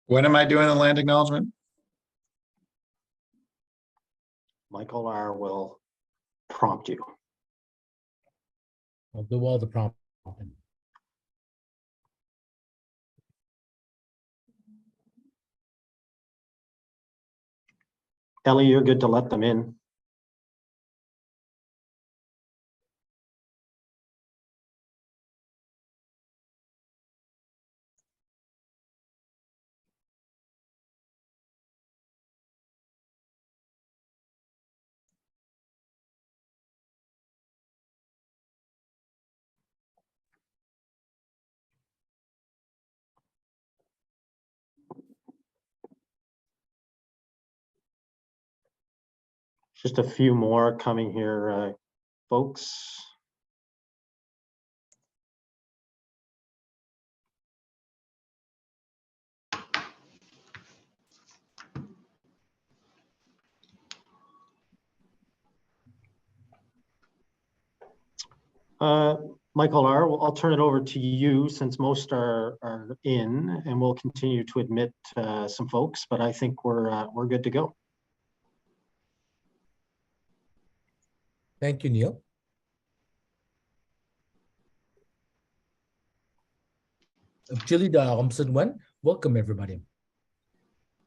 When am I doing the land acknowledgement? Michael R. will prompt you. I'll do all the prompting. Ellie, you're good to let them in. Just a few more coming here, folks. Michael R., I'll turn it over to you since most are in, and we'll continue to admit some folks, but I think we're good to go. Thank you, Neil. Chili da welcome everybody.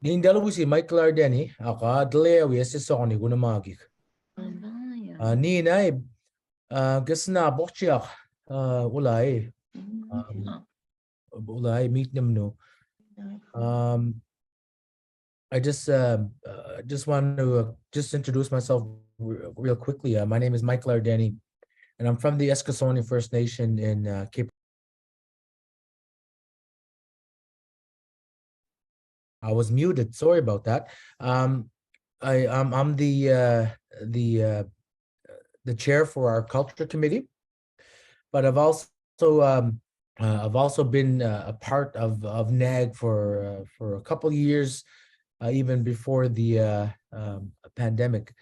Ning dalawu si Michael R. Denny, aka dalayawi sa soni guna magik. Ni naib, gasna bokchiak, ulay, meet them no. I just want to just introduce myself real quickly. My name is Michael R. Denny, and I'm from the Eskasoni First Nation in Cape. I was muted. Sorry about that. I'm the chair for our culture committee, but I've also been a part of Naig for a couple of years, even before the pandemic.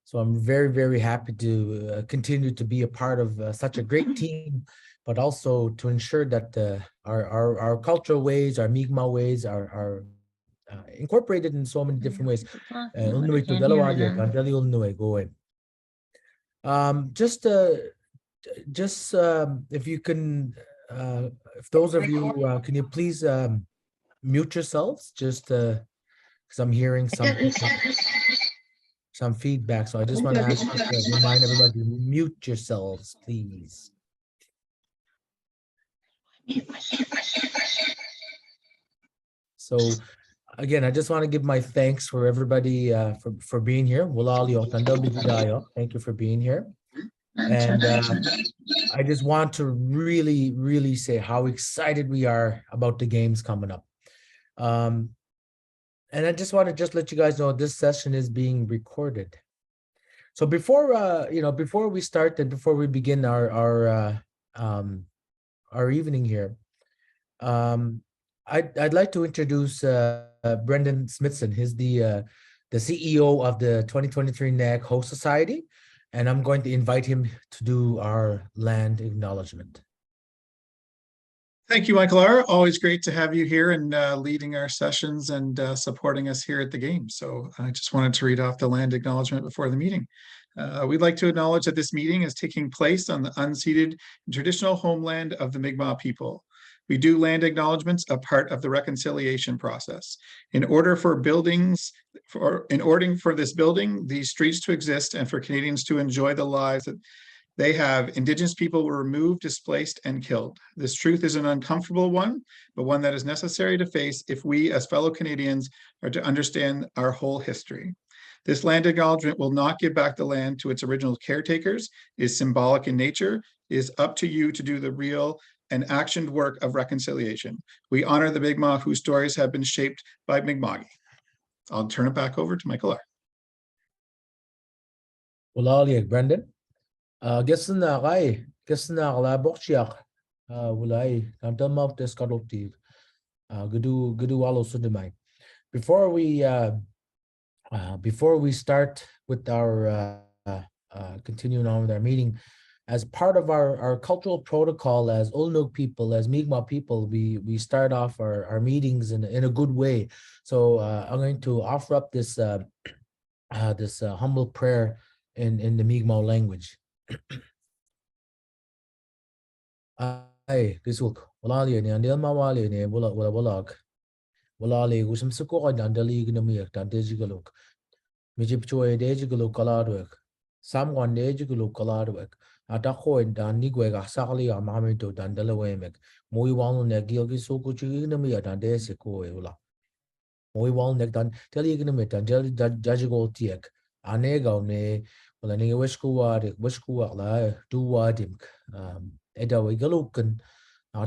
So I'm very, very happy to continue to be a part of such a great team, but also to ensure that our cultural ways, our Mi'kmaq ways are incorporated in so many different ways. Just if you can, if those of you, can you please mute yourselves? Just because I'm hearing some feedback. So I just want to ask you to remind everybody to mute yourselves, please. So again, I just want to give my thanks for everybody for being here. Thank you for being here. And I just want to really, really say how excited we are about the games coming up. And I just want to let you guys know this session is being recorded. So before before we start and before we begin our evening here, I'd like to introduce Brendan Smithson. He's the CEO of the 2023 NAG Host Society, and I'm going to invite him to do our land acknowledgement. Thank you, Michael R. Always great to have you here and leading our sessions and supporting us here at the game. So I just wanted to read off the land acknowledgement before the meeting. We'd like to acknowledge that this meeting is taking place on the unceded and traditional homeland of the Mi'kmaq people. We do land acknowledgements a part of the reconciliation process. In order for this building, these streets to exist, and for Canadians to enjoy the lives that they have, Indigenous people were removed, displaced, and killed. This truth is an uncomfortable one, but one that is necessary to face if we, as fellow Canadians, are to understand our whole history. This land acknowledgement will not give back the land to its original caretakers, is symbolic in nature, is up to you to do the real and actioned work of reconciliation. We honor the Mi'kmaq whose stories have been shaped by Mi'kmaqi. I'll turn it back over to Michael R. Well, Brendan. Guess na kalabok siya. Walay kantal mouth deskaroptive. Gudu walo sudimay. Before we start with our continuing on with our meeting, as part of our cultural protocol as Ulnuk people, as Mi'kmaq people, we start off our meetings in a good way. So I'm going to offer up this humble prayer in the Mi'kmaq language. Ai, kisuk, walali ni andel mawali ni wala walali gusam suko andali gnamiyak dandejigaluk. Mijip choy dejigaluk kaladwek. Samwan dejigaluk kaladwek. Atako dan nigweg asakali amamito dandalawemek. Muy wal ne gilgi suko chignamiya dandesiko ula. Muy wal nek dan telignamit dajigal tiek. Anegaw ne wala ni wishkuwa la duwadim. Edaw igalukan.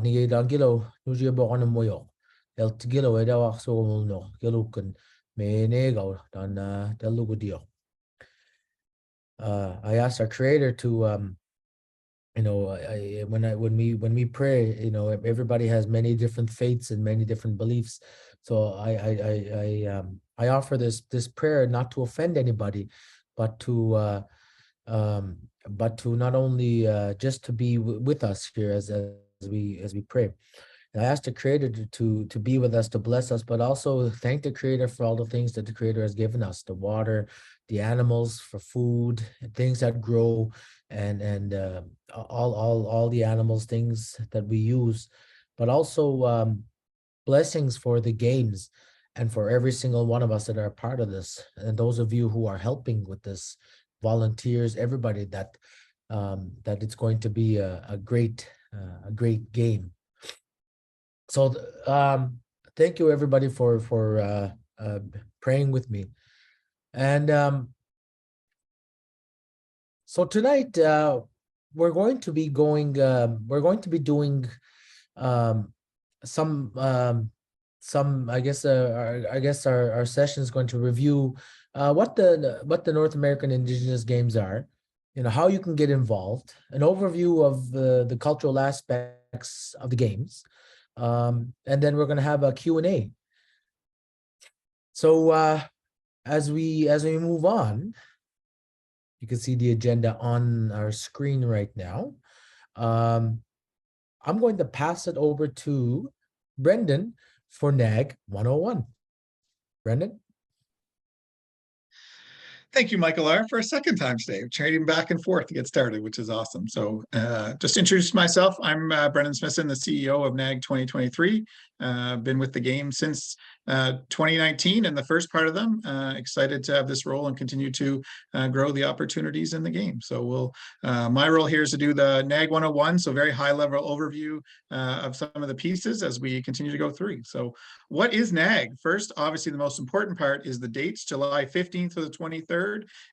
Ni dan gilo nuji bokon moyo. El tigilo edaw akso no gilukan me negaw dan delugudio. I asked our creator to when we pray, everybody has many different faiths and many different beliefs. So I offer this prayer not to offend anybody, but to not only just to be with us here as we pray. And I ask the Creator to be with us, to bless us, but also thank the Creator for all the things that the Creator has given us: the water, the animals for food, things that grow, and all the animals, things that we use, but also blessings for the games and for every single one of us that are part of this, and those of you who are helping with this, volunteers, everybody, that it's going to be a great game. So thank you everybody for praying with me. And so tonight we're going to be doing some I guess our session is going to review what the North American Indigenous Games are, how you can get involved, an overview of the cultural aspects of the games, and then we're going to have a Q&A. So as we move on, you can see the agenda on our screen right now. I'm going to pass it over to Brendan for Naig 101. Brendan? Thank you, Michael R., for a second time today, trading back and forth to get started, which is awesome. So just to introduce myself, I'm Brendan Smithson, the CEO of Naig 2023. Been with the game since 2019 and the first part of them. Excited to have this role and continue to grow the opportunities in the game. So my role here is to do the Naig 101, so very high level overview of some of the pieces as we continue to go through. So what is Naig? First, obviously the most important part is the dates, July 15th to the 23rd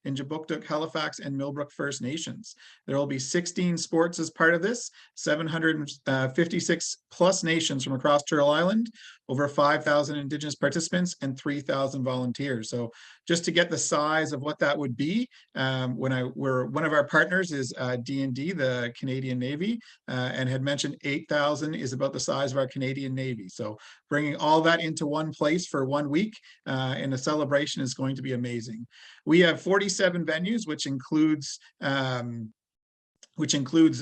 in Jabuktuk, Halifax, and Millbrook First Nations. There will be 16 sports as part of this, 756 plus nations from across Turtle Island, over 5,000 Indigenous participants, and 3,000 volunteers. So just to get the size of what that would be, one of our partners is D&D, the Canadian Navy, and had mentioned 8,000 is about the size of our Canadian Navy. So bringing all that into one place for 1 week in a celebration is going to be amazing. We have 47 venues, which includes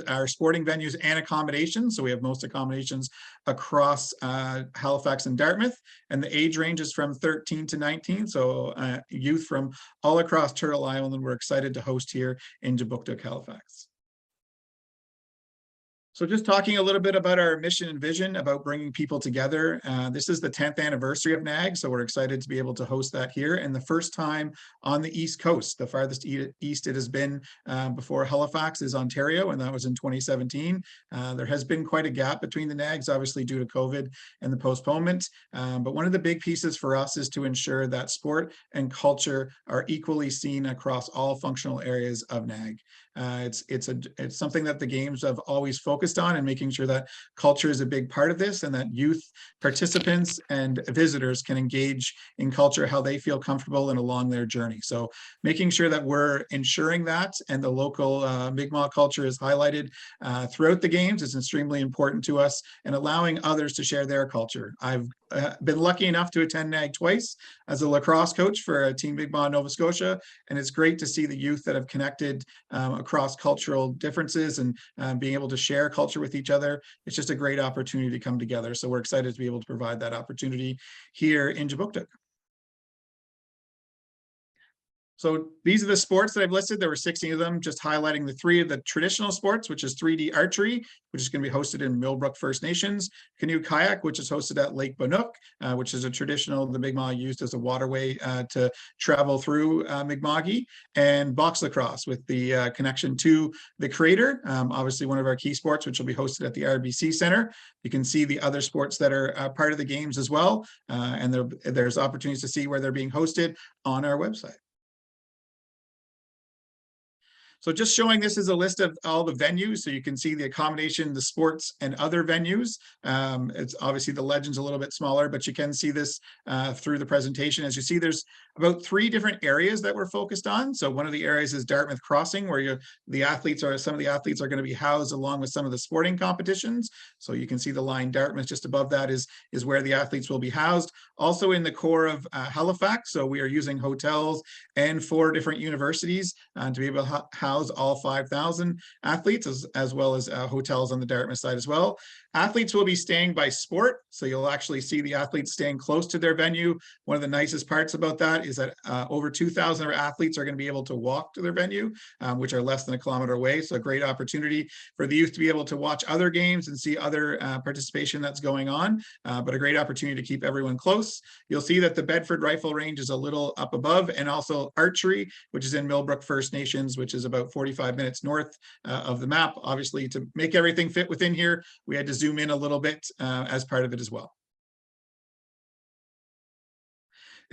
our sporting venues and accommodations. So we have most accommodations across Halifax and Dartmouth, and the age range is from 13 to 19. So youth from all across Turtle Island, and we're excited to host here in Jabuktuk, Halifax. So just talking a little bit about our mission and vision about bringing people together. This is the 10th anniversary of Naig, so we're excited to be able to host that here, and the first time on the East Coast. The farthest east it has been before Halifax is Ontario, and that was in 2017. There has been quite a gap between the Naigs, obviously due to COVID and the postponement, but one of the big pieces for us is to ensure that sport and culture are equally seen across all functional areas of Naig. It's something that the games have always focused on, and making sure that culture is a big part of this, and that youth participants and visitors can engage in culture how they feel comfortable and along their journey. So making sure that we're ensuring that, and the local Mi'kmaq culture is highlighted throughout the games is extremely important to us, and allowing others to share their culture. I've been lucky enough to attend Naig twice as a lacrosse coach for Team Mi'kmaq Nova Scotia, and it's great to see the youth that have connected across cultural differences and being able to share culture with each other. It's just a great opportunity to come together. So we're excited to be able to provide that opportunity here in Kjipuktuk. So these are the sports that I've listed. There were 16 of them, just highlighting the 3 of the traditional sports, which is 3D archery, which is going to be hosted in Millbrook First Nations, canoe kayak, which is hosted at Lake Bannock, which is a traditional the Mi'kmaq used as a waterway to travel through Mi'kma'ki, and box lacrosse with the connection to the Crater, obviously one of our key sports, which will be hosted at the RBC Center. You can see the other sports that are part of the games as well, and there's opportunities to see where they're being hosted on our website. So just showing this is a list of all the venues. So you can see the accommodation, the sports and other venues. It's obviously the legend's a little bit smaller, but you can see this through the presentation. As you see, there's about 3 different areas that we're focused on. So one of the areas is Dartmouth Crossing, where some of the athletes are going to be housed along with some of the sporting competitions. So you can see the line Dartmouth just above that is where the athletes will be housed. Also in the core of Halifax. So we are using hotels and 4 different universities to be able to house all 5,000 athletes, as well as hotels on the Dartmouth side as well. Athletes will be staying by sport, so you'll actually see the athletes staying close to their venue. One of the nicest parts about that is that over 2,000 of our athletes are going to be able to walk to their venue, which are less than a kilometer away. So a great opportunity for the youth to be able to watch other games and see other participation that's going on, but a great opportunity to keep everyone close. You'll see that the Bedford Rifle Range is a little up above, and also archery, which is in Millbrook First Nations, which is about 45 minutes north of the map. Obviously, to make everything fit within here, we had to zoom in a little bit as part of it as well.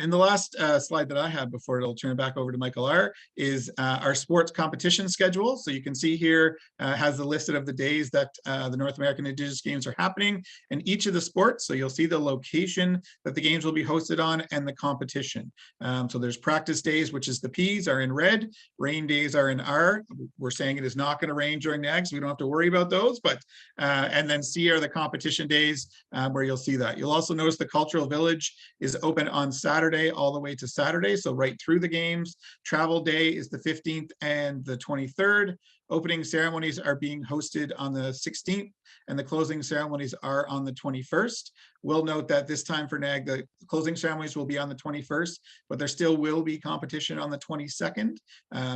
And the last slide that I have before I'll turn it back over to Michael R. is our sports competition schedule. So you can see here has the listed of the days that the North American Indigenous Games are happening in each of the sports. So you'll see the location that the games will be hosted on and the competition. So there's practice days, which is the P's are in red, rain days are in R. We're saying it is not going to rain during Naig, so we don't have to worry about those. But and then C are the competition days where you'll see that. You'll also notice the Cultural Village is open on Saturday all the way to Saturday, so right through the games. Travel day is the 15th and the 23rd. Opening ceremonies are being hosted on the 16th, and the closing ceremonies are on the 21st. We'll note that this time for Naig, the closing ceremonies will be on the 21st, but there still will be competition on the 22nd,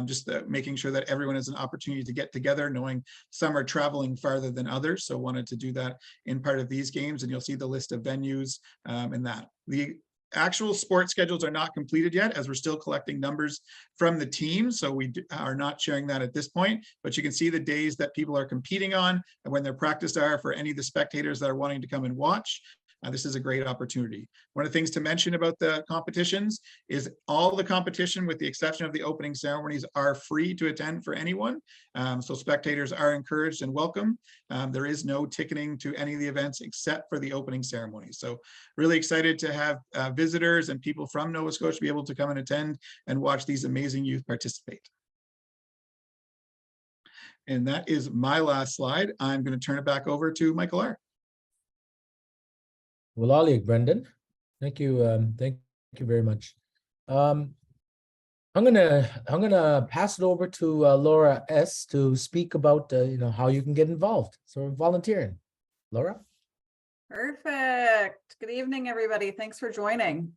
just making sure that everyone has an opportunity to get together, knowing some are traveling farther than others. So wanted to do that in part of these games, and you'll see the list of venues in that. The actual sports schedules are not completed yet, as we're still collecting numbers from the team. So we are not sharing that at this point, but you can see the days that people are competing on and when their practice are for any of the spectators that are wanting to come and watch. This is a great opportunity. One of the things to mention about the competitions is all the competition, with the exception of the opening ceremonies, are free to attend for anyone. So spectators are encouraged and welcome. There is no ticketing to any of the events except for the opening ceremony. So really excited to have visitors and people from Nova Scotia be able to come and attend and watch these amazing youth participate. And that is my last slide. I'm going to turn it back over to Michael R. Well, Brendan, thank you. Thank you very much. I'm gonna pass it over to Laura S. to speak about how you can get involved. So volunteering, Laura. Perfect. Good evening, everybody. Thanks for joining.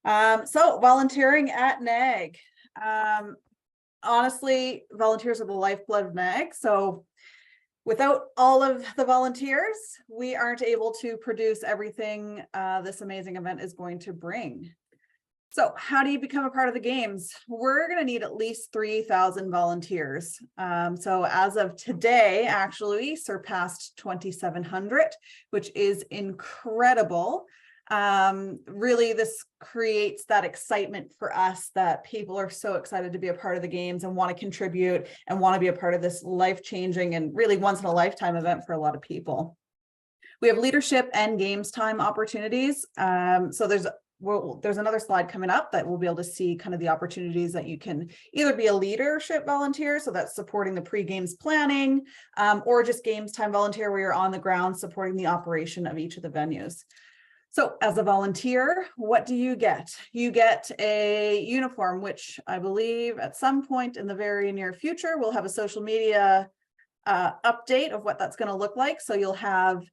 So volunteering at Naig. Honestly, volunteers are the lifeblood of Naig. So without all of the volunteers, we aren't able to produce everything this amazing event is going to bring. So how do you become a part of the games? We're going to need at least 3,000 volunteers. So as of today, actually, we surpassed 2,700, which is incredible. Really, this creates that excitement for us that people are so excited to be a part of the games and want to contribute and want to be a part of this life-changing and really once in a lifetime event for a lot of people. We have leadership and games time opportunities. So there's another slide coming up that we'll be able to see kind of the opportunities that you can either be a leadership volunteer, so that's supporting the pre-games planning, or just games time volunteer where you're on the ground supporting the operation of each of the venues. So as a volunteer, what do you get? You get a uniform, which I believe at some point in the very near future, we'll have a social media update of what that's going to look like. So you'll have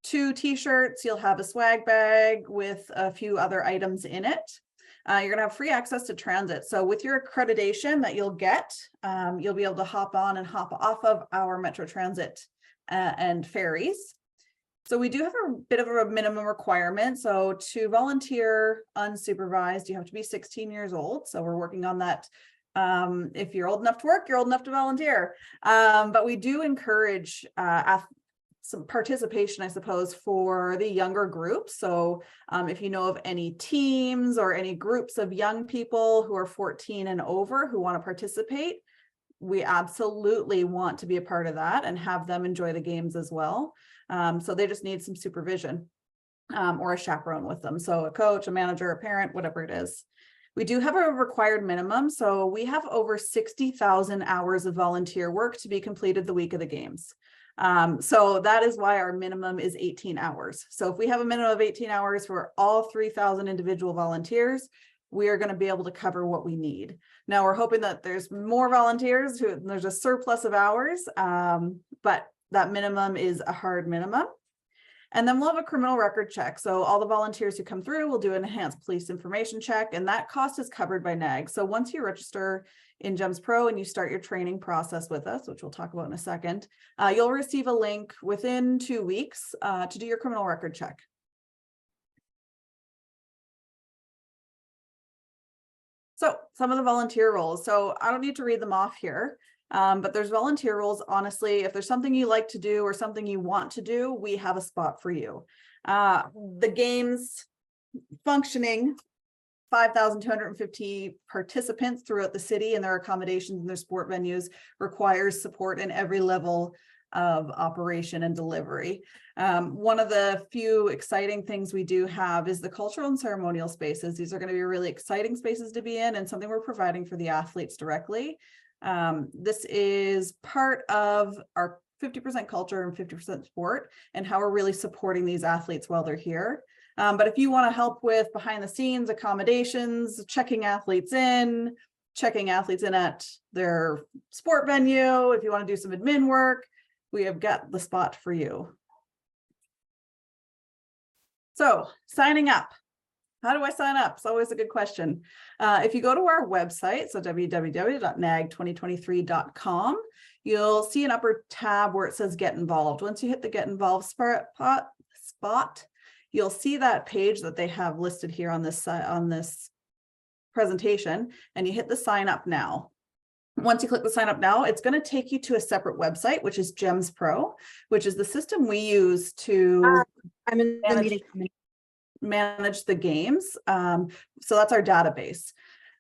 2 t-shirts, you'll have a swag bag with a few other items in it. You're going to have free access to transit. So with your accreditation that you'll get, you'll be able to hop on and hop off of our Metro Transit and ferries. So we do have a bit of a minimum requirement. So to volunteer unsupervised, you have to be 16 years old. So we're working on that. If you're old enough to work, you're old enough to volunteer. But we do encourage some participation, I suppose, for the younger groups. So if you know of any teams or any groups of young people who are 14 and over who want to participate, we absolutely want to be a part of that and have them enjoy the games as well. So they just need some supervision or a chaperone with them. So a coach, a manager, a parent, whatever it is. We do have a required minimum. So we have over 60,000 hours of volunteer work to be completed the week of the games. So that is why our minimum is 18 hours. So if we have a minimum of 18 hours for all 3,000 individual volunteers, we are going to be able to cover what we need. Now we're hoping that there's more volunteers who there's a surplus of hours, but that minimum is a hard minimum. And then we'll have a criminal record check. So all the volunteers who come through will do an enhanced police information check, and that cost is covered by Naig. So once you register in GEMS Pro and you start your training process with us, which we'll talk about in a second, you'll receive a link within 2 weeks to do your criminal record check. So some of the volunteer roles. So I don't need to read them off here. But there's volunteer roles. Honestly, if there's something you like to do or something you want to do, we have a spot for you. The games functioning 5,250 participants throughout the city and their accommodations and their sport venues requires support in every level of operation and delivery. One of the few exciting things we do have is the cultural and ceremonial spaces. These are going to be really exciting spaces to be in and something we're providing for the athletes directly. This is part of our 50% culture and 50% sport and how we're really supporting these athletes while they're here. But if you want to help with behind the scenes accommodations, checking athletes in at their sport venue, if you want to do some admin work, we have got the spot for you. So signing up. How do I sign up? It's always a good question. If you go to our website, so www.naig2023.com, you'll see an upper tab where it says Get Involved. Once you hit the Get Involved spot, you'll see that page that they have listed here on this presentation, and you hit the Sign Up Now. Once you click the Sign Up Now, it's going to take you to a separate website, which is GEMS Pro, which is the system we use to I'm in the meeting. manage the games. So that's our database.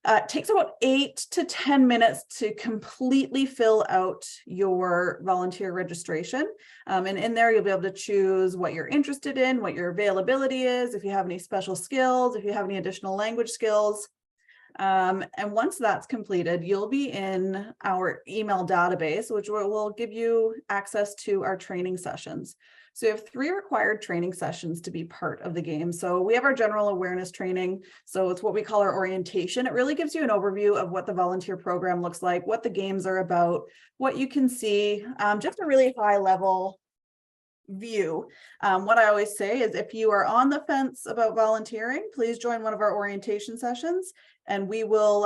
It takes about 8 to 10 minutes to completely fill out your volunteer registration. And in there, you'll be able to choose what you're interested in, what your availability is, if you have any special skills, if you have any additional language skills. And once that's completed, you'll be in our email database, which will give you access to our training sessions. So we have 3 required training sessions to be part of the game. So we have our general awareness training. So it's what we call our orientation. It really gives you an overview of what the volunteer program looks like, what the games are about, what you can see, just a really high level view. What I always say is if you are on the fence about volunteering, please join one of our orientation sessions and we will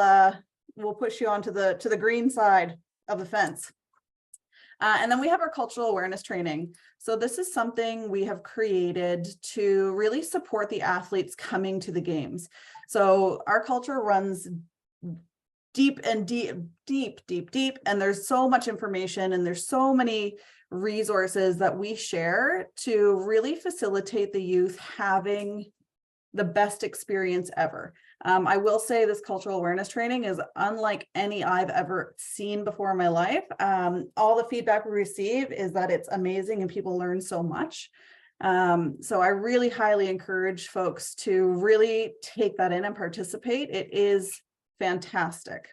we'll push you onto the green side of the fence. And then we have our cultural awareness training. So this is something we have created to really support the athletes coming to the games. So our culture runs deep and deep, and there's so much information and there's so many resources that we share to really facilitate the youth having the best experience ever. I will say this cultural awareness training is unlike any I've ever seen before in my life. All the feedback we receive is that it's amazing and people learn so much. So I really highly encourage folks to really take that in and participate. It is fantastic.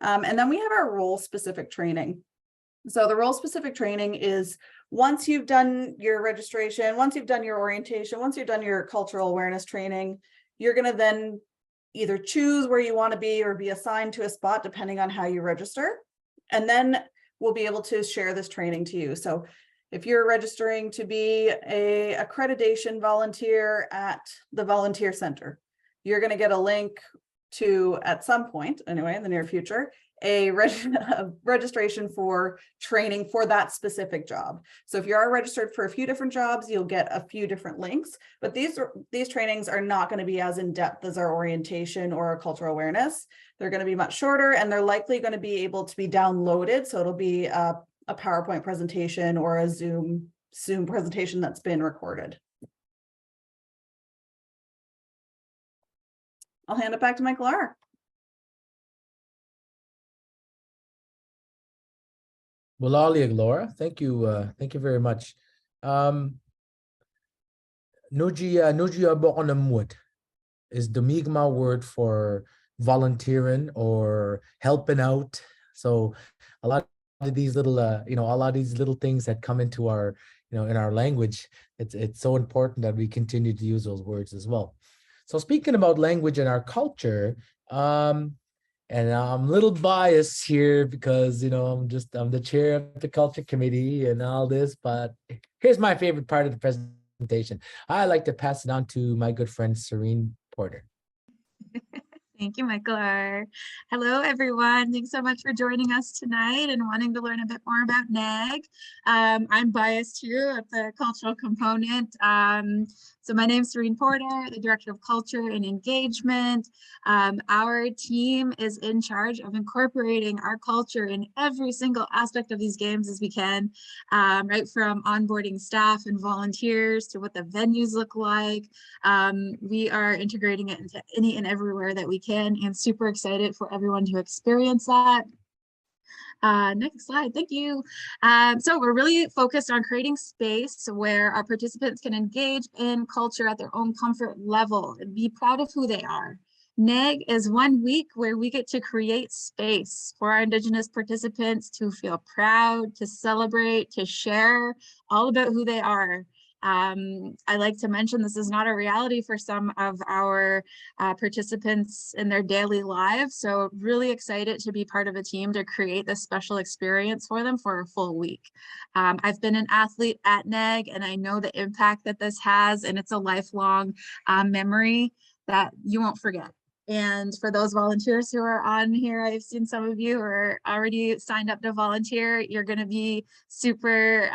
And then we have our role-specific training. So the role-specific training is once you've done your registration, once you've done your orientation, once you've done your cultural awareness training, you're going to then either choose where you want to be or be assigned to a spot depending on how you register. And then we'll be able to share this training to you. So if you're registering to be a accreditation volunteer at the volunteer center, you're going to get a link to, at some point anyway, in the near future, a registration for training for that specific job. So if you are registered for a few different jobs, you'll get a few different links, but these trainings are not going to be as in-depth as our orientation or our cultural awareness. They're going to be much shorter, and they're likely going to be able to be downloaded. So it'll be a PowerPoint presentation or a Zoom presentation that's been recorded. I'll hand it back to Michael R. Walalia, Laura, thank you very much. Nuji abokonamut is the Mi'kmaq word for volunteering or helping out. So a lot of these little, a lot of these little things that come into our, in our language, it's so important that we continue to use those words as well. So speaking about language and our culture, and I'm a little biased here because, I'm the chair of the culture committee and all this, but here's my favorite part of the presentation. I like to pass it on to my good friend, Serene Porter. Thank you, Michael R. Hello, everyone. Thanks so much for joining us tonight and wanting to learn a bit more about Naig. I'm biased too at the cultural component. So my name is Serene Porter, the Director of Culture and Engagement. Our team is in charge of incorporating our culture in every single aspect of these games as we can, right from onboarding staff and volunteers to what the venues look like. We are integrating it into any and everywhere that we can, and super excited for everyone to experience that. Next slide, thank you. So we're really focused on creating space where our participants can engage in culture at their own comfort level and be proud of who they are. Naig is 1 week where we get to create space for our Indigenous participants to feel proud, to celebrate, to share all about who they are. I like to mention this is not a reality for some of our participants in their daily lives. So really excited to be part of a team to create this special experience for them for a full week. I've been an athlete at Naig, and I know the impact that this has, and it's a lifelong memory that you won't forget. And for those volunteers who are on here, I've seen some of you who are already signed up to volunteer. You're going to be super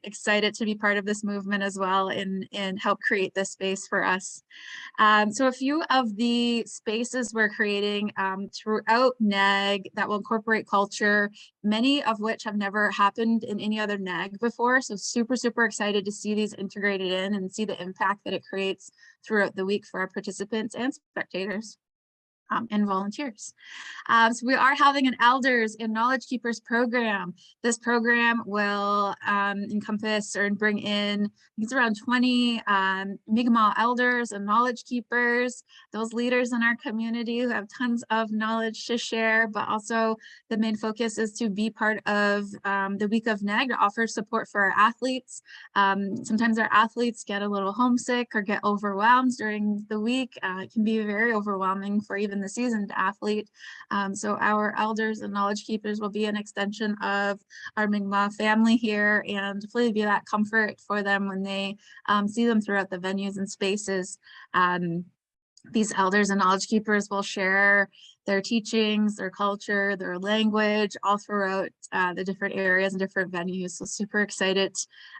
excited to be part of this movement as well and help create this space for us. So a few of the spaces we're creating throughout Naig that will incorporate culture, many of which have never happened in any other Naig before. So super excited to see these integrated in and see the impact that it creates throughout the week for our participants and spectators. And volunteers. So we are having an Elders and Knowledge Keepers program. This program will encompass or bring in, I think it's around 20 Mi'kmaq elders and knowledge keepers, those leaders in our community who have tons of knowledge to share, but also the main focus is to be part of the week of Naig to offer support for our athletes. Sometimes our athletes get a little homesick or get overwhelmed during the week. It can be very overwhelming for even the seasoned athlete. So our elders and knowledge keepers will be an extension of our Mi'kmaq family here and hopefully be that comfort for them when they see them throughout the venues and spaces. These elders and knowledge keepers will share their teachings, their culture, their language, all throughout the different areas and different venues. So super excited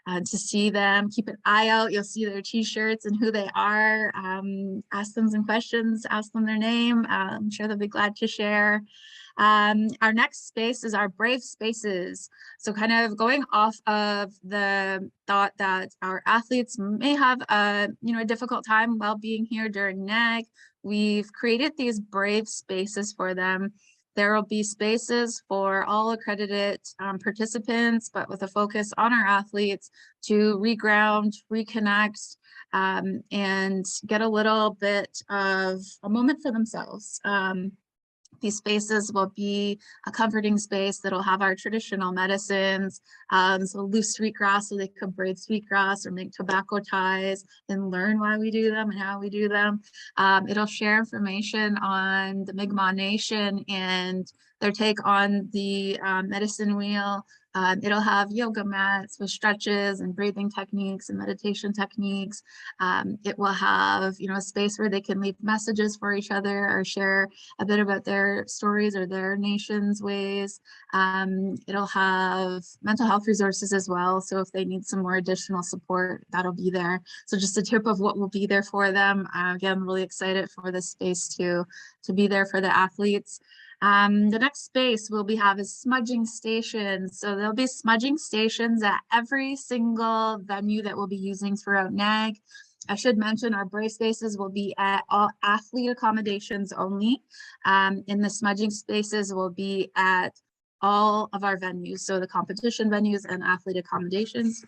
to see them. Keep an eye out. You'll see their t-shirts and who they are. Ask them some questions, ask them their name. I'm sure they'll be glad to share. Our next space is our Brave Spaces. So kind of going off of the thought that our athletes may have a difficult time while being here during Naig, we've created these Brave Spaces for them. There will be spaces for all accredited participants, but with a focus on our athletes to reground, reconnect, and get a little bit of a moment for themselves. These spaces will be a comforting space that'll have our traditional medicines, so loose sweetgrass so they can braid sweetgrass or make tobacco ties and learn why we do them and how we do them. It'll share information on the Mi'kmaq Nation and their take on the medicine wheel. It'll have yoga mats with stretches and breathing techniques and meditation techniques. It will have, a space where they can leave messages for each other or share a bit about their stories or their nation's ways. It'll have mental health resources as well. So if they need some more additional support, that'll be there. So just a tip of what will be there for them. Again, really excited for this space to be there for the athletes. The next space we'll have is smudging stations. So there'll be smudging stations at every single venue that we'll be using throughout Naig. I should mention our brave spaces will be at all athlete accommodations only. And the smudging spaces will be at all of our venues. So the competition venues and athlete accommodations.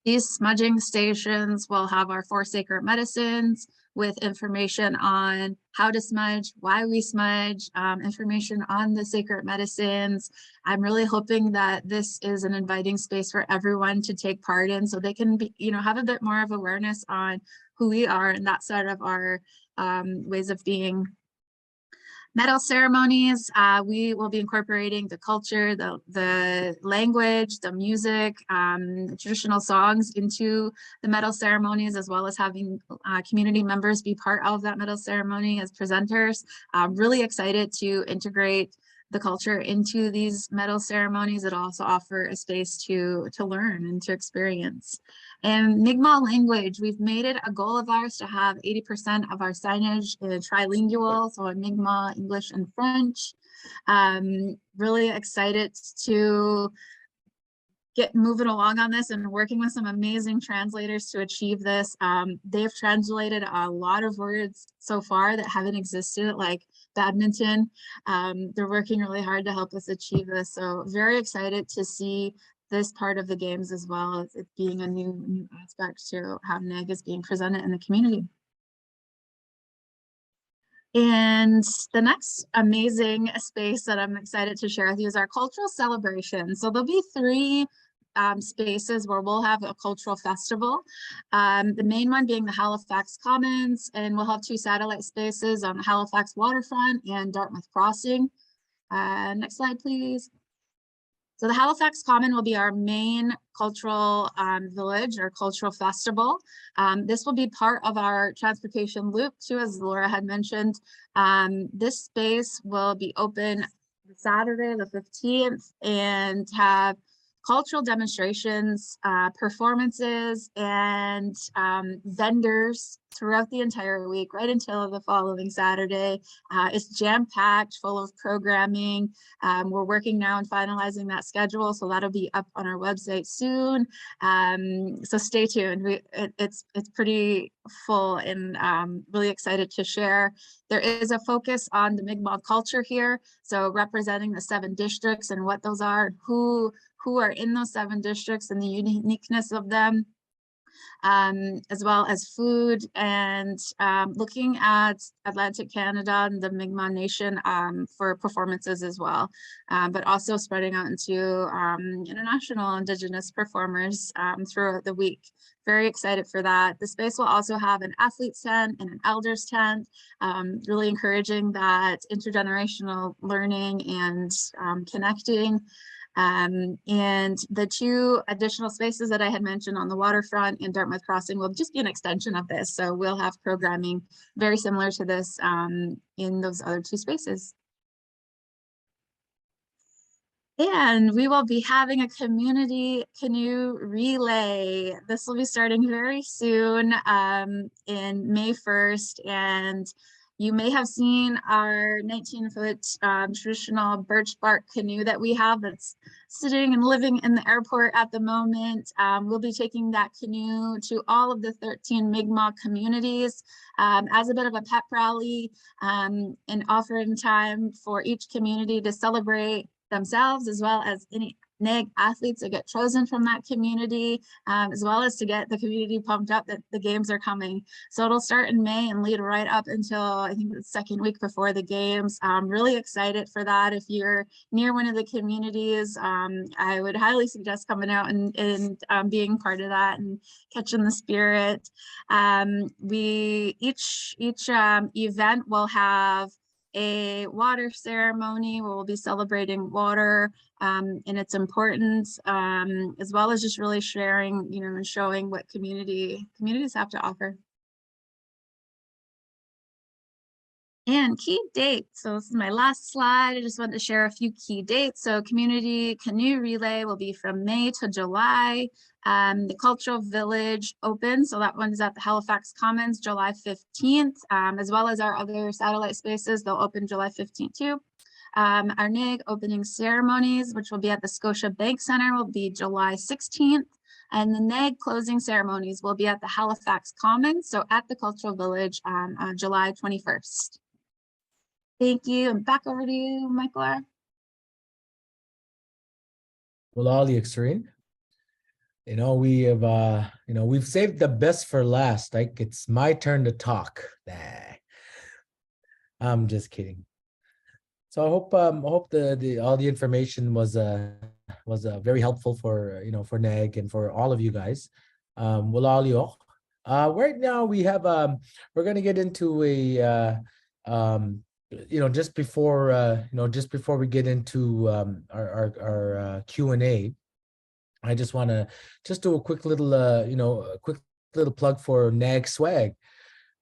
These smudging stations will have our 4 sacred medicines with information on how to smudge, why we smudge, information on the sacred medicines. I'm really hoping that this is an inviting space for everyone to take part in so they can be, have a bit more of awareness on who we are and that side of our ways of being. Medal ceremonies, we will be incorporating the culture, the language, the music, traditional songs into the medal ceremonies, as well as having community members be part of that medal ceremony as presenters. Really excited to integrate the culture into these medal ceremonies. It also offer a space to learn and to experience. And Mi'kmaq language, we've made it a goal of ours to have 80% of our signage trilingual, so in Mi'kmaq, English, and French. Really excited to get moving along on this and working with some amazing translators to achieve this. They've translated a lot of words so far that haven't existed, like badminton. They're working really hard to help us achieve this. So very excited to see this part of the games as well as it being a new aspect to how Naig is being presented in the community. And the next amazing space that I'm excited to share with you is our cultural celebration. So there'll be 3 spaces where we'll have a cultural festival. The main one being the Halifax Commons, and we'll have 2 satellite spaces on the Halifax waterfront and Dartmouth Crossing. Next slide, please. So the Halifax Common will be our main cultural village or cultural festival. This will be part of our transportation loop too, as Laura had mentioned. This space will be open Saturday the 15th and have cultural demonstrations, performances, and vendors throughout the entire week, right until the following Saturday. It's jam-packed, full of programming. We're working now on finalizing that schedule, so that'll be up on our website soon. So stay tuned. It's pretty full and really excited to share. There is a focus on the Mi'kmaq culture here, so representing the 7 districts and what those are, who are in those 7 districts and the uniqueness of them, as well as food and looking at Atlantic Canada and the Mi'kmaq Nation for performances as well, but also spreading out into international Indigenous performers throughout the week. Very excited for that. The space will also have an athlete's tent and an elders tent, really encouraging that intergenerational learning and connecting. And the 2 additional spaces that I had mentioned on the waterfront and Dartmouth Crossing will just be an extension of this. So we'll have programming very similar to this in those other 2 spaces. And we will be having a community canoe relay. This will be starting very soon in May 1st. And you may have seen our 19-foot traditional birch bark canoe that we have that's sitting and living in the airport at the moment. We'll be taking that canoe to all of the 13 Mi'kmaq communities as a bit of a pep rally and offering time for each community to celebrate themselves as well as any Naig athletes that get chosen from that community, as well as to get the community pumped up that the games are coming. So it'll start in May and lead right up until I think the second week before the games. I'm really excited for that. If you're near one of the communities, I would highly suggest coming out and being part of that and catching the spirit. Each event will have a water ceremony where we'll be celebrating water and its importance, as well as just really sharing, and showing what communities have to offer. And key dates. So this is my last slide. I just wanted to share a few key dates. So Community Canoe Relay will be from May to July. The Cultural Village Open, so that one's at the Halifax Commons, July 15th, as well as our other satellite spaces. They'll open July 15th too. Our Naig opening ceremonies, which will be at the Scotia Bank Center, will be July 16th. And the Naig closing ceremonies will be at the Halifax Commons, so at the Cultural Village on July 21st. Thank you, and back over to you, Michael. Well, Ali Extreme. We have, we've saved the best for last. Like, it's my turn to talk. Nah. I'm just kidding. So I hope all the information was very helpful for for Naig and for all of you guys. Right now we have we're gonna get into a just before we get into our Q&A. I just want to do a quick little plug for Naig swag.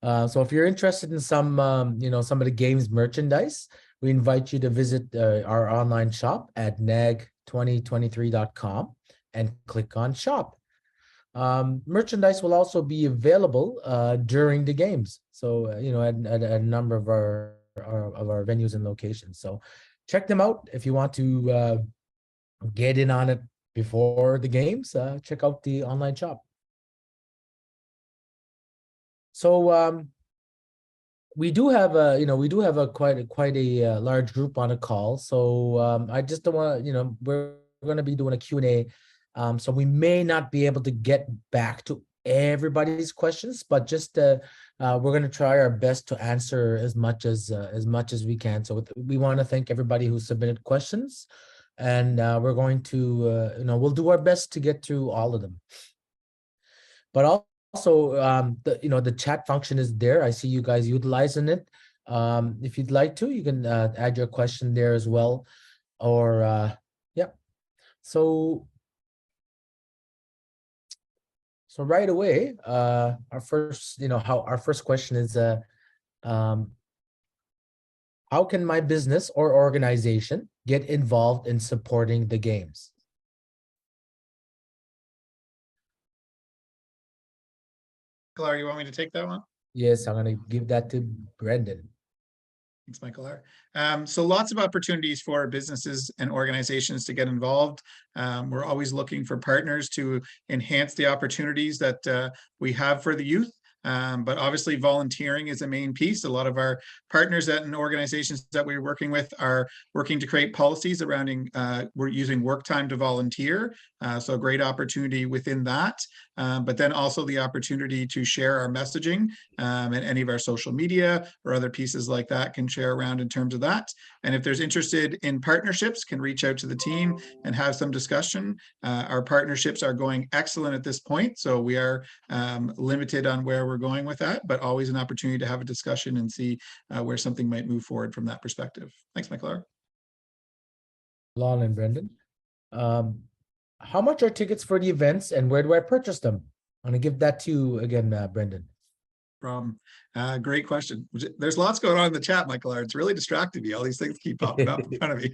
So if you're interested in some some of the game's merchandise, we invite you to visit our online shop at naig2023.com and click on shop. Merchandise will also be available during the games. So at a number of our venues and locations. So check them out if you want to get in on it before the games. Check out the online shop. So we do have quite a large group on a call. So I just don't want we're going to be doing a Q&A. So we may not be able to get back to everybody's questions, but just we're going to try our best to answer as much as we can. So we want to thank everybody who submitted questions, and we're going to we'll do our best to get through all of them. But also, the chat function is there. I see you guys utilizing it. If you'd like to, you can add your question there as well. Or yeah. So right away, our first question is, how can my business or organization get involved in supporting the games? Clara, you want me to take that one? Yes, I'm going to give that to Brendan. Thanks, Michael. So lots of opportunities for businesses and organizations to get involved. We're always looking for partners to enhance the opportunities that we have for the youth. But obviously volunteering is a main piece. A lot of our partners and organizations that we're working with are working to create policies around we're using work time to volunteer. So a great opportunity within that. But then also the opportunity to share our messaging and any of our social media or other pieces like that can share around in terms of that. And if there's interested in partnerships, can reach out to the team and have some discussion. Our partnerships are going excellent at this point. So we are limited on where we're going with that, but always an opportunity to have a discussion and see where something might move forward from that perspective. Thanks, Michael. Lon and Brendan. How much are tickets for the events and where do I purchase them? I'm going to give that to you again, Brendan. Great question. There's lots going on in the chat, Michael. It's really distracting me. All these things keep popping up in front of me.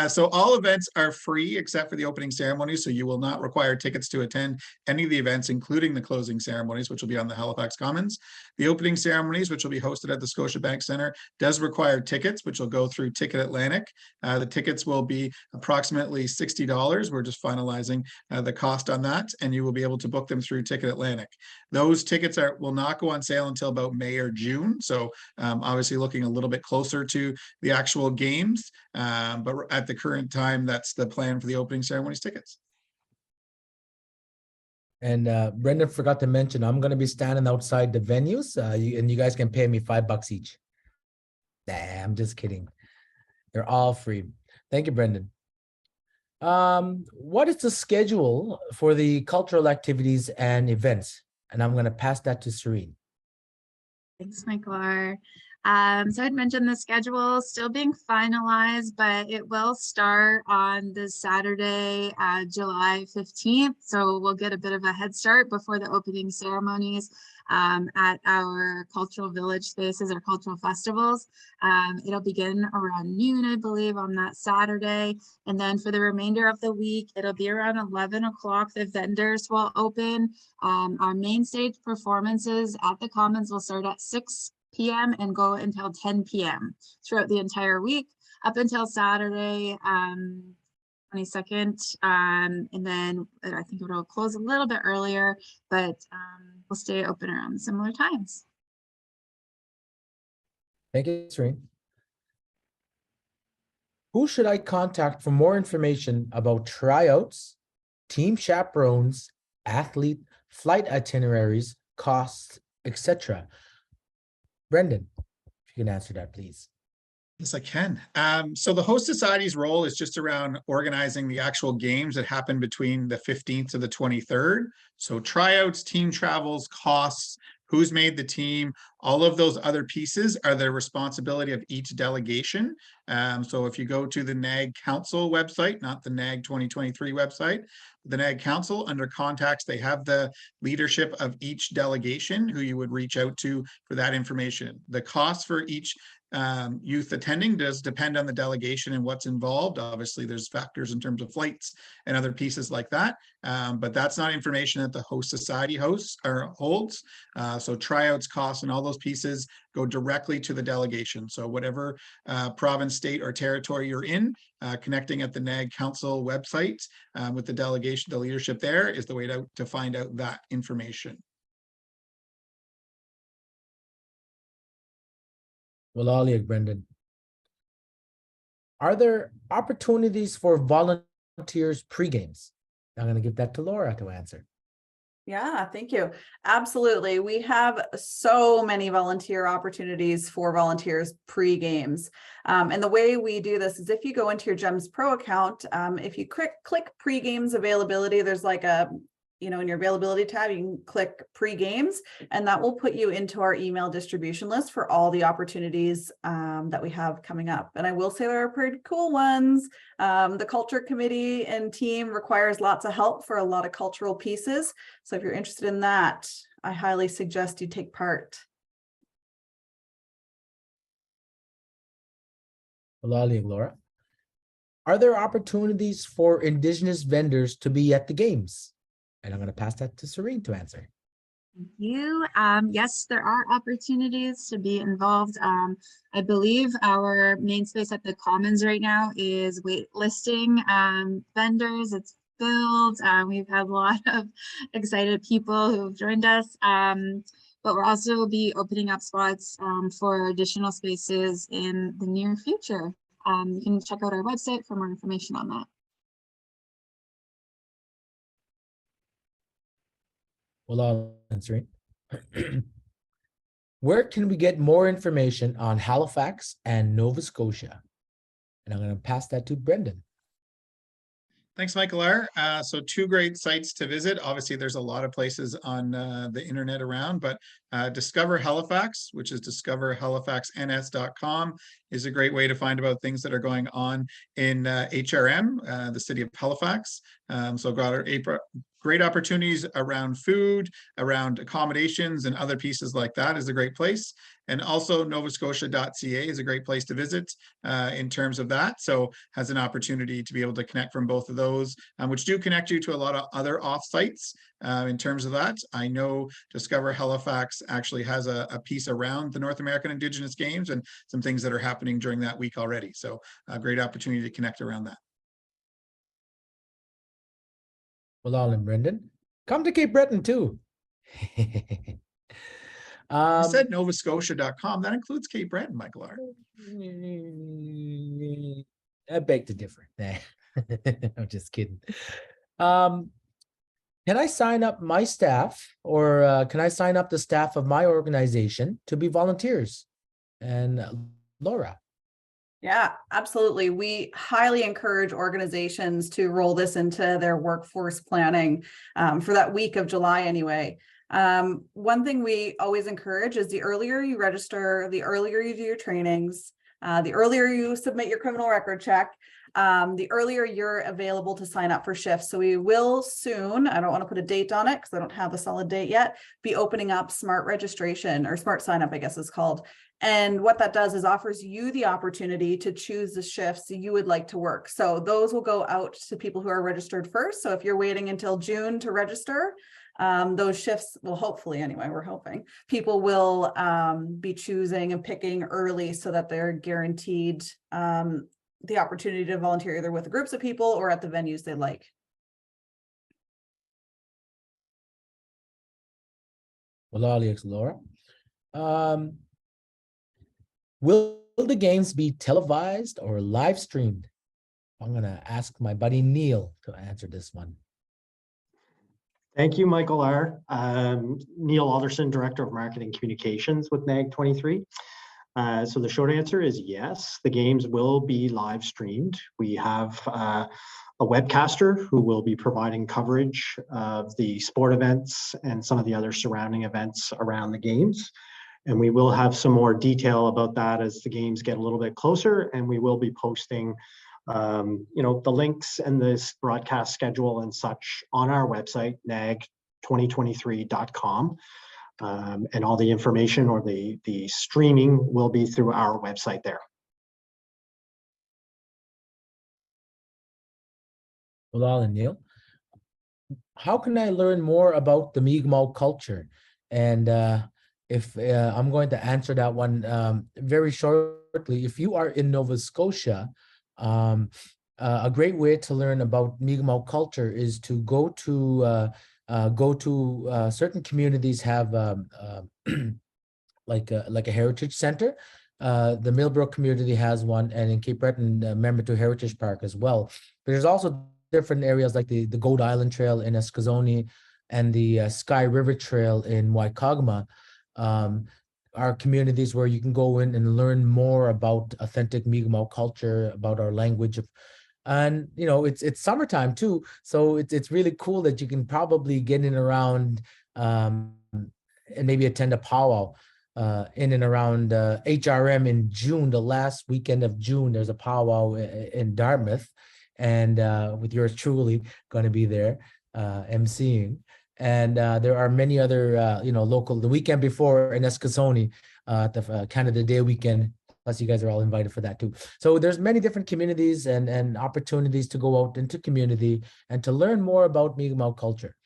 So all events are free except for the opening ceremony. So you will not require tickets to attend any of the events, including the closing ceremonies, which will be on the Halifax Commons. The opening ceremonies, which will be hosted at the Scotiabank Centre, does require tickets, which will go through Ticket Atlantic. The tickets will be approximately $60. We're just finalizing the cost on that, and you will be able to book them through Ticket Atlantic. Those tickets will not go on sale until about May or June. So obviously looking a little bit closer to the actual games. But at the current time, that's the plan for the opening ceremonies tickets. And Brendan forgot to mention, I'm going to be standing outside the venues, and you guys can pay me $5 each. Nah, I'm just kidding. They're all free. Thank you, Brendan. What is the schedule for the cultural activities and events? And I'm going to pass that to Serene. Thanks, Michael. So I'd mentioned the schedule still being finalized, but it will start on this Saturday, July 15th. So we'll get a bit of a head start before the opening ceremonies at our cultural village spaces or cultural festivals. It'll begin around noon, I believe, on that Saturday. And then for the remainder of the week, it'll be around 11 o'clock. The vendors will open. Our main stage performances at the Commons will start at 6 p.m. and go until 10 p.m. throughout the entire week up until Saturday, 22nd. And then I think it'll close a little bit earlier, but we'll stay open around similar times. Thank you, Serene. Who should I contact for more information about tryouts, team chaperones, athlete, flight itineraries, costs, etc.? Brendan, if you can answer that, please. Yes, I can. So the host society's role is just around organizing the actual games that happen between the 15th to the 23rd. So tryouts, team travels, costs, who's made the team, all of those other pieces are the responsibility of each delegation. So if you go to the Naig Council website, not the Naig 2023 website, the Naig Council, under contacts, they have the leadership of each delegation who you would reach out to for that information. The cost for each youth attending does depend on the delegation and what's involved. Obviously, there's factors in terms of flights and other pieces like that, but that's not information that the host society hosts or holds. So tryouts, costs, and all those pieces go directly to the delegation. So whatever province, state, or territory you're in, connecting at the Naig Council website with the delegation, the leadership there is the way to find out that information. Well, Ollie, Brendan. Are there opportunities for volunteers pre-games? I'm going to give that to Laura to answer. Yeah, thank you. Absolutely. We have so many volunteer opportunities for volunteers pre-games. And the way we do this is if you go into your GEMS Pro account, if you click pre-games availability, there's like a, in your availability tab, you can click pre-games, and that will put you into our email distribution list for all the opportunities that we have coming up. And I will say there are pretty cool ones. The culture committee and team requires lots of help for a lot of cultural pieces. So if you're interested in that, I highly suggest you take part. Well, Ollie and Laura. Are there opportunities for Indigenous vendors to be at the games? And I'm going to pass that to Serene to answer. Thank you. Yes, there are opportunities to be involved. I believe our main space at the Commons right now is waitlisting vendors. It's filled. We've had a lot of excited people who have joined us. But we'll also be opening up spots for additional spaces in the near future. You can check out our website for more information on that. Well, I'll answer it. Where can we get more information on Halifax and Nova Scotia? And I'm going to pass that to Brendan. Thanks, Michael R. So two great sites to visit. Obviously, there's a lot of places on the internet around, but Discover Halifax, which is discoverhalifaxns.com, is a great way to find about things that are going on in HRM, the city of Halifax. So got great opportunities around food, around accommodations, and other pieces like that is a great place. And also novascotia.ca is a great place to visit in terms of that. So has an opportunity to be able to connect from both of those, which do connect you to a lot of other offsites in terms of that. I know Discover Halifax actually has a piece around the North American Indigenous Games and some things that are happening during that week already. So a great opportunity to connect around that. Well, Ollie and Brendan, come to Cape Breton too. You said novascotia.com. That includes Cape Breton, Michael R. I beg to differ. Nah. I'm just kidding. Um, can I sign up my staff, or can I sign up the staff of my organization to be volunteers? And Laura. Yeah, absolutely. We highly encourage organizations to roll this into their workforce planning for that week of July anyway. One thing we always encourage is the earlier you register, the earlier you do your trainings, the earlier you submit your criminal record check, the earlier you're available to sign up for shifts. So we will soon, I don't want to put a date on it because I don't have a solid date yet, be opening up smart registration, or smart sign up, I guess it's called. And what that does is offers you the opportunity to choose the shifts you would like to work. So those will go out to people who are registered first. So if you're waiting until June to register, those shifts will, hopefully anyway, we're hoping people will be choosing and picking early so that they're guaranteed the opportunity to volunteer either with groups of people or at the venues they like. Well, Alex, Laura. Will the games be televised or live streamed? I'm going to ask my buddy Neil to answer this one. Thank you, Michael R. Neil Alderson, Director of Marketing Communications with Naig 23. So the short answer is yes, the games will be live streamed. We have a webcaster who will be providing coverage of the sport events and some of the other surrounding events around the games. And we will have some more detail about that as the games get a little bit closer, and we will be posting the links and this broadcast schedule and such on our website, naig2023.com. And all the information or the streaming will be through our website there. Well, and Neil, how can I learn more about the Mi'kmaq culture? And if I'm going to answer that one very shortly, if you are in Nova Scotia, a great way to learn about Mi'kmaq culture is to go to certain communities have like a heritage center. The Millbrook community has one, and in Cape Breton, Membertou Heritage Park as well. But there's also different areas like the Goat Island Trail in Eskasoni and the Sky River Trail in Waikagma. Are communities where you can go in and learn more about authentic Mi'kmaq culture, about our language. And it's summertime too, so it's really cool that you can probably get in around and maybe attend a powwow in and around HRM in June. The last weekend of June, there's a powwow in Dartmouth, and with yours truly going to be there emceeing. And there are many other local, the weekend before in Eskasoni, the Canada Day weekend. Plus, you guys are all invited for that too. So there's many different communities and opportunities to go out into community and to learn more about Mi'kmaq culture.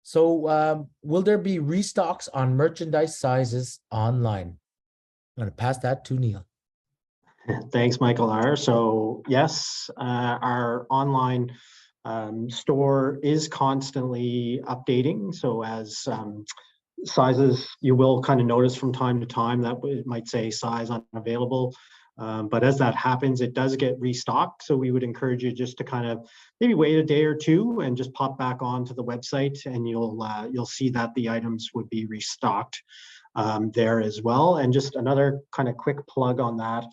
So will there be restocks on merchandise sizes online? I'm going to pass that to Neil. Thanks, Michael R. So yes, our online store is constantly updating. So as sizes, you will kind of notice from time to time that it might say size unavailable. But as that happens, it does get restocked. So we would encourage you just to kind of maybe wait a day or two and just pop back onto the website, and you'll see that the items would be restocked there as well. And just another kind of quick plug on that.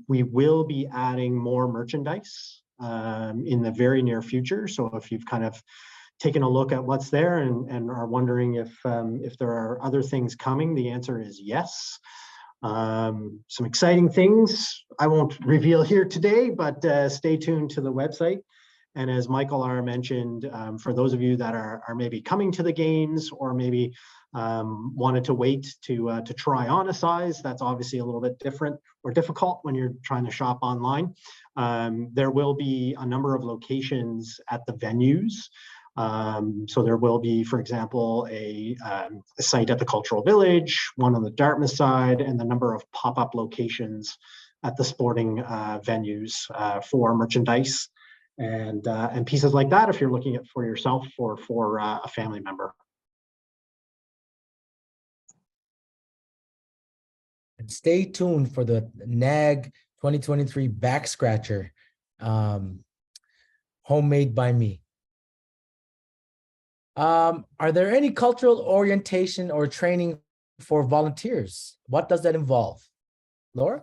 We will be adding more merchandise in the very near future. So if you've kind of taken a look at what's there and are wondering if there are other things coming, the answer is yes. Some exciting things I won't reveal here today, but stay tuned to the website. And as Michael R. mentioned, for those of you that are maybe coming to the games or maybe wanted to wait to try on a size, that's obviously a little bit different or difficult when you're trying to shop online. There will be a number of locations at the venues. So there will be, for example, a site at the Cultural Village, one on the Dartmouth side, and the number of pop-up locations at the sporting venues for merchandise and pieces like that if you're looking at for yourself or for a family member. And stay tuned for the Naig 2023 back scratcher, homemade by me. Are there any cultural orientation or training for volunteers? What does that involve? Laura?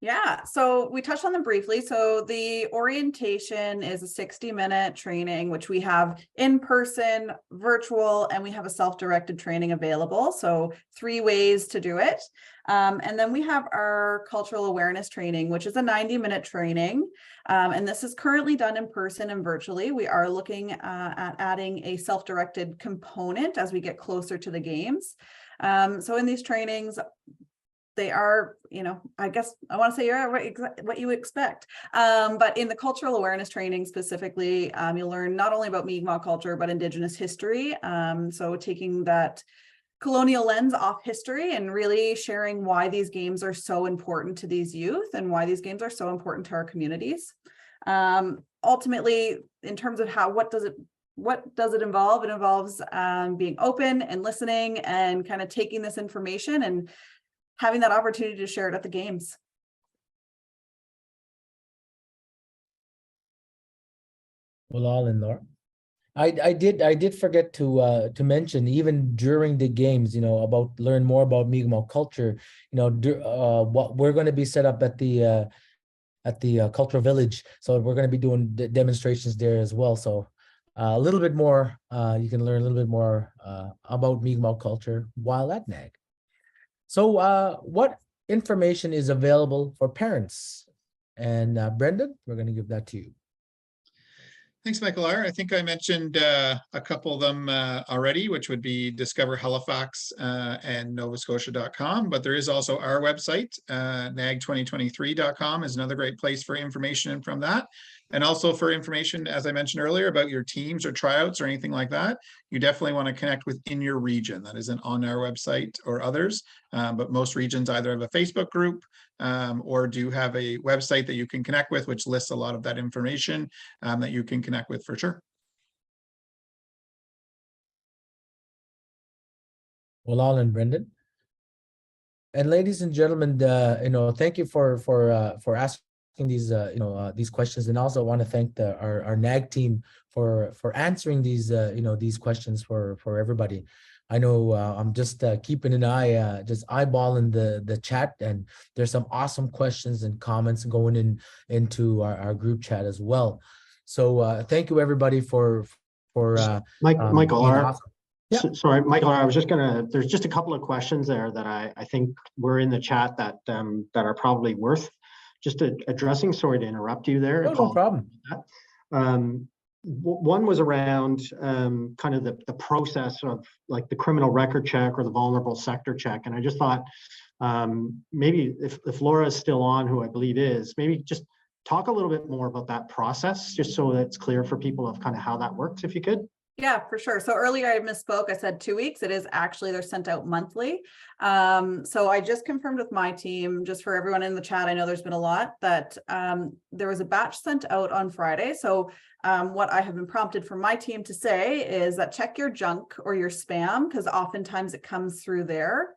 Yeah, so we touched on them briefly. So the orientation is a 60-minute training, which we have in person, virtual, and we have a self-directed training available. So 3 ways to do it. And then we have our cultural awareness training, which is a 90-minute training. And this is currently done in person and virtually. We are looking at adding a self-directed component as we get closer to the games. So in these trainings, they are, I guess I want to say what you expect. But in the cultural awareness training specifically, you'll learn not only about Mi'kmaq culture, but Indigenous history. So taking that colonial lens off history and really sharing why these games are so important to these youth and why these games are so important to our communities. Ultimately, in terms of what does it involve? It involves being open and listening and kind of taking this information and having that opportunity to share it at the games. Well, all in, Laura. I did forget to mention, even during the games, learn more about Mi'kmaq culture. What we're going to be set up at the cultural village, so we're going to be doing demonstrations there as well. So a little bit more, you can learn a little bit more about Mi'kmaq culture while at Naig. So what information is available for parents? And Brendan, we're going to give that to you. Thanks, Michael R. I think I mentioned a couple of them already, which would be Discover Halifax and novascotia.com, but there is also our website, nag2023.com is another great place for information from that. And also for information, as I mentioned earlier, about your teams or tryouts or anything like that, you definitely want to connect within your region. That isn't on our website or others, but most regions either have a Facebook group or do have a website that you can connect with, which lists a lot of that information that you can connect with for sure. Well, all in, Brendan. And ladies and gentlemen, thank you for asking these questions, and also want to thank our Naig team for answering these these questions for everybody. I know I'm just keeping an eye, just eyeballing the chat, and there's some awesome questions and comments going into our group chat as well. So thank you everybody for Michael R. awesome. Yeah. Sorry, Michael, I was there's just a couple of questions there that I think were in the chat that are probably worth just addressing. Sorry to interrupt you there. No problem. One was around kind of the process of like the criminal record check or the vulnerable sector check. And I just thought maybe if Laura is still on, who I believe is, maybe just talk a little bit more about that process, just so that it's clear for people of kind of how that works, if you could. Yeah, for sure. So earlier I misspoke. I said 2 weeks. It is actually, they're sent out monthly. So I just confirmed with my team, just for everyone in the chat, I know there's been a lot, that there was a batch sent out on Friday. So what I have been prompted from my team to say is that check your junk or your spam, because oftentimes it comes through there,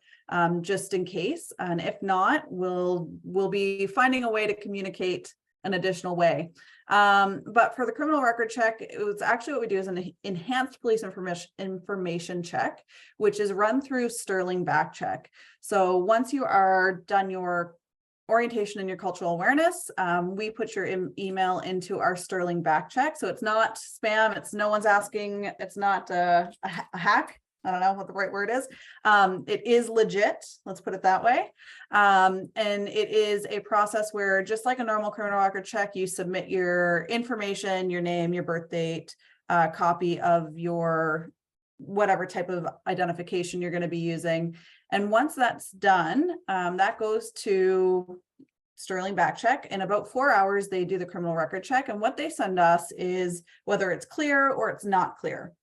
just in case. And if not, we'll be finding a way to communicate an additional way. But for the criminal record check, it was actually what we do is an enhanced police information check, which is run through Sterling back check. So once you are done your orientation and your cultural awareness, we put your email into our Sterling back check. So it's not spam, it's no one's asking, it's not a hack. I don't know what the right word is. It is legit, let's put it that way. And it is a process where, just like a normal criminal record check, you submit your information, your name, your birth date, a copy of your whatever type of identification you're going to be using. And once that's done, that goes to Sterling back check. In about 4 hours, they do the criminal record check. And what they send us is whether it's clear or it's not clear.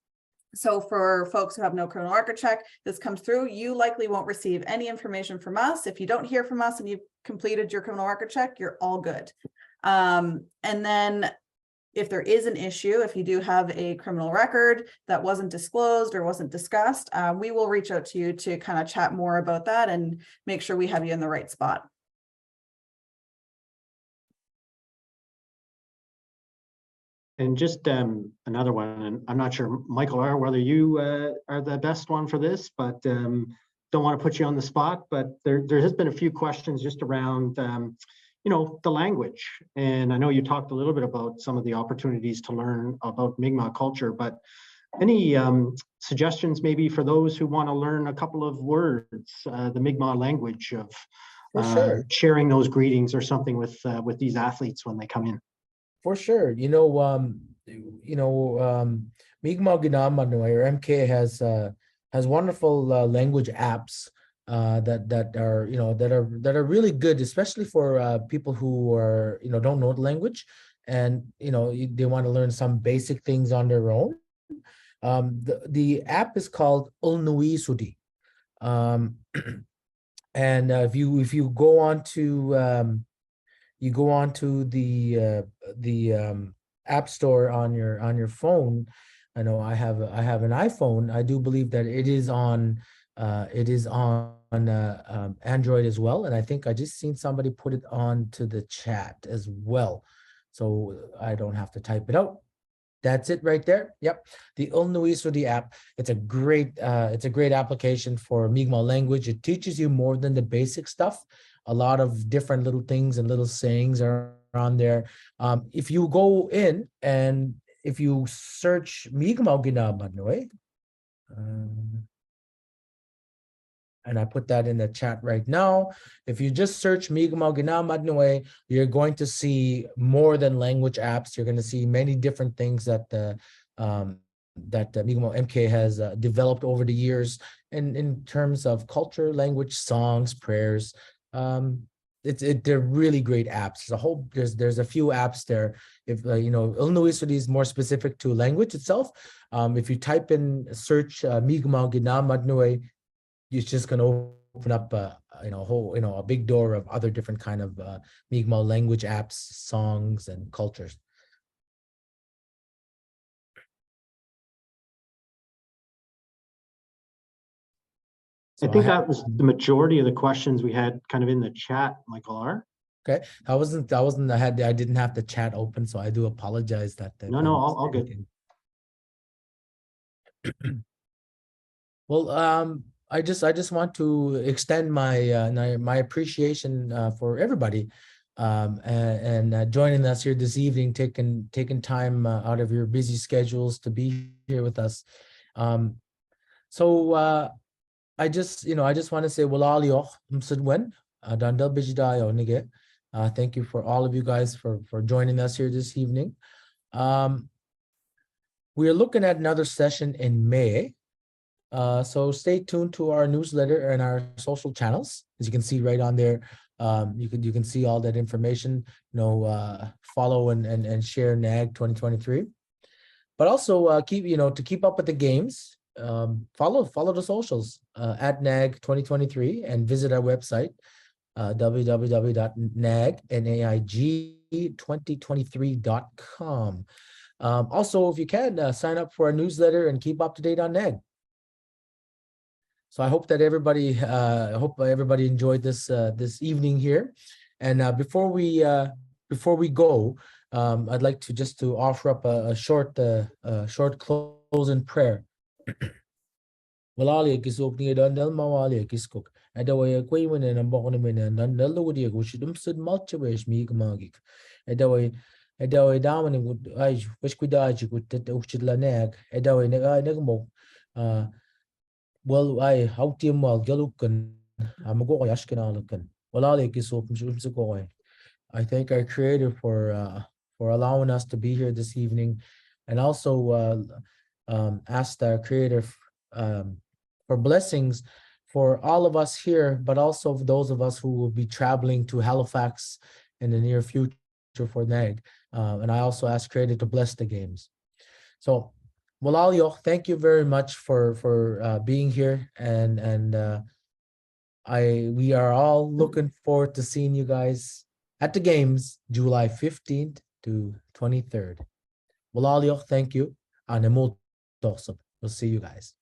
So for folks who have no criminal record check, this comes through, you likely won't receive any information from us. If you don't hear from us and you've completed your criminal record check, you're all good. And then if there is an issue, if you do have a criminal record that wasn't disclosed or wasn't discussed, we will reach out to you to kind of chat more about that and make sure we have you in the right spot. And just another one, and I'm not sure, Michael R., whether you are the best one for this, but don't want to put you on the spot, but there has been a few questions just around, the language. And I know you talked a little bit about some of the opportunities to learn about Mi'kmaq culture, but any suggestions maybe for those who want to learn a couple of words, the Mi'kmaq language of For sure. sharing those greetings or something with these athletes when they come in? For sure. Mi'kmaq Ginamano or MK has wonderful language apps that are really good, especially for people who are don't know the language and they want to learn some basic things on their own. The app is called Ulnui Sudi. And if you go on to the app store on your phone. I know I have an iPhone. I do believe that it is on Android as well, and I think I just seen somebody put it onto the chat as well, so I don't have to type it out. That's it right there. Yep, the Ulnuisudi app. It's a great application for Mi'kmaq language. It teaches you more than the basic stuff. A lot of different little things and little sayings are on there. If you go in and if you search Mi'kmaq Ginamanoy, and I put that in the chat right now. If you just search Mi'kmaq Ginamanoy, you're going to see more than language apps. You're going to see many different things that Mi'kmaq MK has developed over the years, and in terms of culture, language, songs, prayers. They're really great apps. There's a few apps there. If Ulnuisudi is more specific to language itself. If you type in search Mi'kmaq Ginamanoy, it's just going to open up a big door of other different kind of Mi'kmaq language apps, songs, and cultures. I think that was the majority of the questions we had kind of in the chat, Michael R. Okay, I didn't have the chat open, so I do apologize that. No, all good. Well, I just want to extend my appreciation for everybody and joining us here this evening, taking time out of your busy schedules to be here with us. I just want to say walalio msidwen dandal bijdayo nige. Thank you for all of you guys for joining us here this evening. We are looking at another session in May. So stay tuned to our newsletter and our social channels. As you can see right on there, you can see all that information. Follow and share Naig 2023. But also to keep up with the games. Follow the socials at Naig 2023 and visit our website www.naig2023.com. Also, if you can sign up for our newsletter and keep up to date on Naig. So I hope that everybody enjoyed this evening here. And before we go, I'd like to offer up a short closing prayer. Walali kisok ni dandal mawali kiskok. Adaway kway mo na nambako naman na dandal wudi ko shidum sud malchawesh mi kamagik. Adaway daman ni ay wish kudaji kutet ukchidla Naig. Adaway nagmo well ay hawtim wal galukan amago ko yashkanalukan. Walali kisok msukoi. I thank our Creator for allowing us to be here this evening, and also ask our Creator for blessings for all of us here, but also for those of us who will be traveling to Halifax in the near future for Naig. And I also ask Creator to bless the games. So, Walalyo, thank you very much for being here, and we are all looking forward to seeing you guys at the games, July 15th to 23rd. Walalio, thank you. And we'll see you guys.